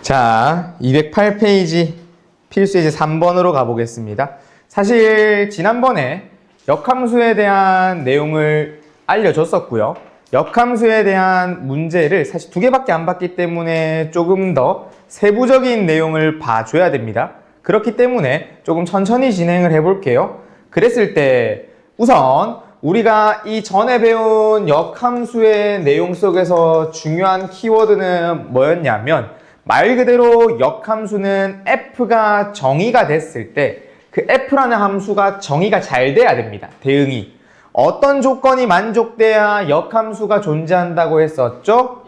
자, 208페이지 필수예제 3번으로 가보겠습니다. 사실 지난번에 역함수에 대한 내용을 알려줬었고요. 역함수에 대한 문제를 사실 2개밖에 안 봤기 때문에 조금 더 세부적인 내용을 봐줘야 됩니다. 그렇기 때문에 조금 천천히 진행을 해볼게요. 그랬을 때 우선 우리가 이 전에 배운 역함수의 내용 속에서 중요한 키워드는 뭐였냐면 말 그대로 역함수는 f가 정의가 됐을 때 그 f라는 함수가 정의가 잘 돼야 됩니다. 대응이. 어떤 조건이 만족돼야 역함수가 존재한다고 했었죠?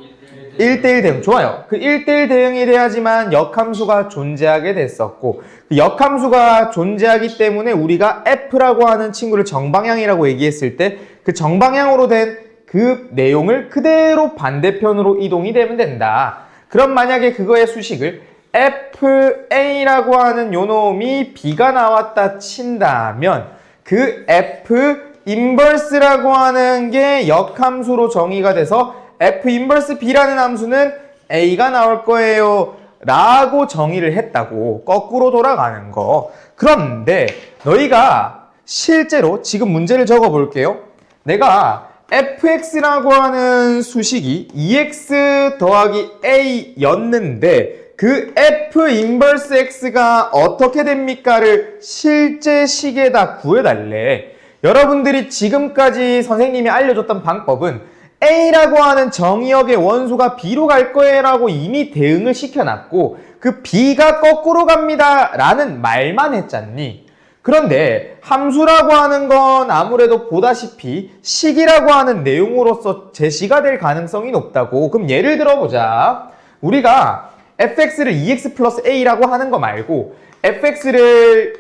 1대1 대응. 좋아요. 그 1대1 대응이 돼야지만 역함수가 존재하게 됐었고, 그 역함수가 존재하기 때문에 우리가 f라고 하는 친구를 정방향이라고 얘기했을 때 그 정방향으로 된 그 내용을 그대로 반대편으로 이동이 되면 된다. 그럼 만약에 그거의 수식을 FA라고 하는 요 놈이 B가 나왔다 친다면 그 F 인버스라고 하는 게 역함수로 정의가 돼서 F 인버스 B라는 함수는 A가 나올 거예요 라고 정의를 했다고. 거꾸로 돌아가는 거. 그런데 너희가 실제로 지금 문제를 적어 볼게요. 내가 fx라고 하는 수식이 2x 더하기 a였는데 그 f 인버스 x가 어떻게 됩니까를 실제 식에다 구해달래. 여러분들이 지금까지 선생님이 알려줬던 방법은 a라고 하는 정의역의 원소가 b로 갈 거예요 라고 이미 대응을 시켜놨고 그 b가 거꾸로 갑니다 라는 말만 했잖니. 그런데 함수라고 하는 건 아무래도 보다시피 식이라고 하는 내용으로서 제시가 될 가능성이 높다고. 그럼 예를 들어보자. 우리가 fx를 2x 플러스 a라고 하는 거 말고 fx를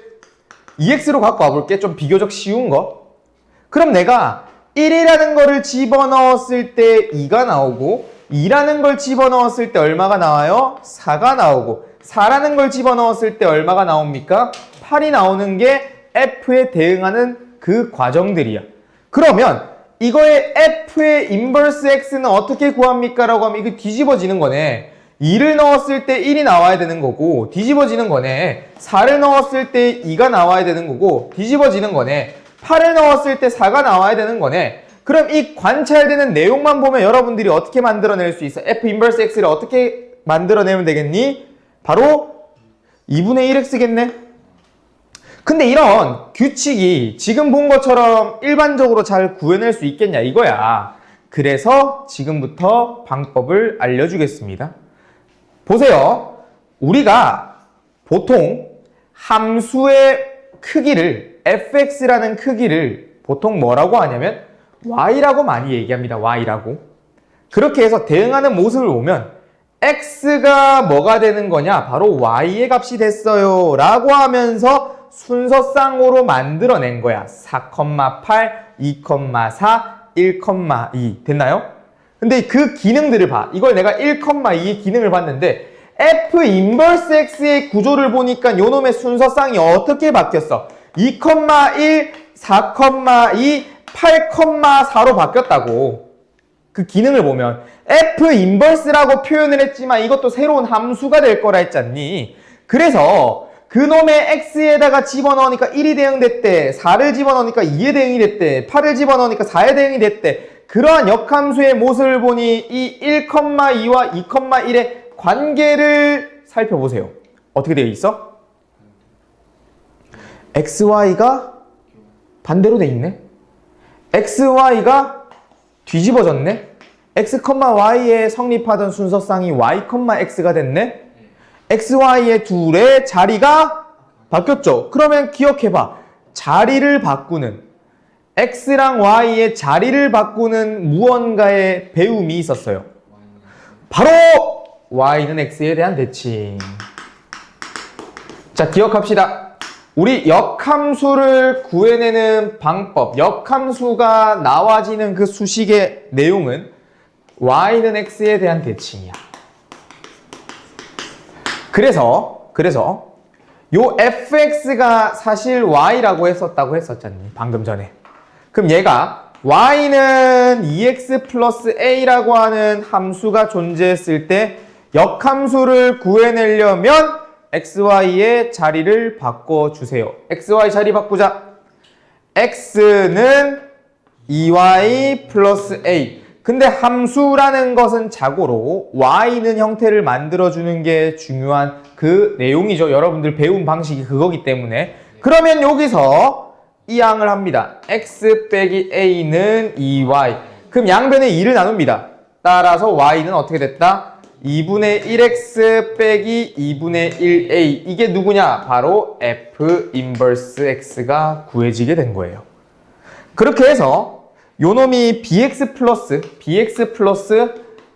2x로 갖고 와볼게. 좀 비교적 쉬운 거. 그럼 내가 1이라는 거를 집어넣었을 때 2가 나오고 2라는 걸 집어넣었을 때 얼마가 나와요? 4가 나오고 4라는 걸 집어넣었을 때 얼마가 나옵니까? 8이 나오는 게 f에 대응하는 그 과정들이야. 그러면 이거의 f의 인버스 x는 어떻게 구합니까? 라고 하면 이거 뒤집어지는 거네. 2를 넣었을 때 1이 나와야 되는 거고 뒤집어지는 거네. 4를 넣었을 때 2가 나와야 되는 거고 뒤집어지는 거네. 8을 넣었을 때 4가 나와야 되는 거네. 그럼 이 관찰되는 내용만 보면 여러분들이 어떻게 만들어낼 수 있어? f 인버스 x를 어떻게 만들어내면 되겠니? 바로 2분의 1x겠네. 근데 이런 규칙이 지금 본 것처럼 일반적으로 잘 구해낼 수 있겠냐 이거야. 그래서 지금부터 방법을 알려주겠습니다. 보세요. 우리가 보통 함수의 크기를 fx라는 크기를 보통 뭐라고 하냐면 y라고 많이 얘기합니다. y라고. 그렇게 해서 대응하는 모습을 보면 x가 뭐가 되는 거냐? 바로 y의 값이 됐어요 라고 하면서 순서쌍으로 만들어낸 거야. 4,8, 2,4, 1,2 됐나요? 근데 그 기능들을 봐. 이걸 내가 1,2의 기능을 봤는데 f 인버스 x의 구조를 보니까 요놈의 순서쌍이 어떻게 바뀌었어? 2,1, 4,2, 8,4로 바뀌었다고. 그 기능을 보면 f 인버스라고 표현을 했지만 이것도 새로운 함수가 될 거라 했잖니. 그래서 그놈의 x에다가 집어넣으니까 1이 대응됐대. 4를 집어넣으니까 2의 대응이 됐대. 8을 집어넣으니까 4의 대응이 됐대. 그러한 역함수의 모습을 보니 이 1,2와 2,1의 관계를 살펴보세요. 어떻게 되어 있어? xy가 반대로 돼 있네. xy가 뒤집어졌네. x, y에 성립하던 순서쌍이 y, x가 됐네. xy의 둘의 자리가 바뀌었죠. 그러면 기억해봐. 자리를 바꾸는 x랑 y의 자리를 바꾸는 무언가의 배움이 있었어요. 바로 y는 x에 대한 대칭. 자, 기억합시다. 우리 역함수를 구해내는 방법, 역함수가 나와지는 그 수식의 내용은 y는 x에 대한 대칭이야. 그래서 요 fx가 사실 y라고 했었다고 했었잖니 방금 전에. 그럼 얘가 y는 2x 플러스 a라고 하는 함수가 존재했을 때 역함수를 구해내려면 xy의 자리를 바꿔주세요. xy 자리 바꾸자. x는 2y 플러스 a. 근데 함수라는 것은 자고로 y는 형태를 만들어주는 게 중요한 그 내용이죠. 여러분들 배운 방식이 그거기 때문에. 그러면 여기서 이 양을 합니다. x 빼기 a는 2y. 그럼 양변에 2를 나눕니다. 따라서 y는 어떻게 됐다? 2분의 1x 빼기 2분의 1a. 이게 누구냐? 바로 f 인버스 x가 구해지게 된 거예요. 그렇게 해서 요 놈이 bx 플러스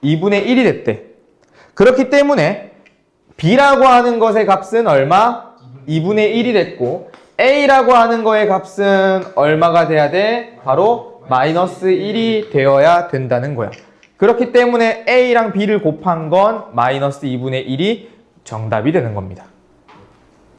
2분의 1이 됐대. 그렇기 때문에 b라고 하는 것의 값은 얼마? 2분의 1이 됐고 a라고 하는 거의 값은 얼마가 돼야 돼? 바로 마이너스 1이 되어야 된다는 거야. 그렇기 때문에 a랑 b를 곱한 건 마이너스 2분의 1이 정답이 되는 겁니다.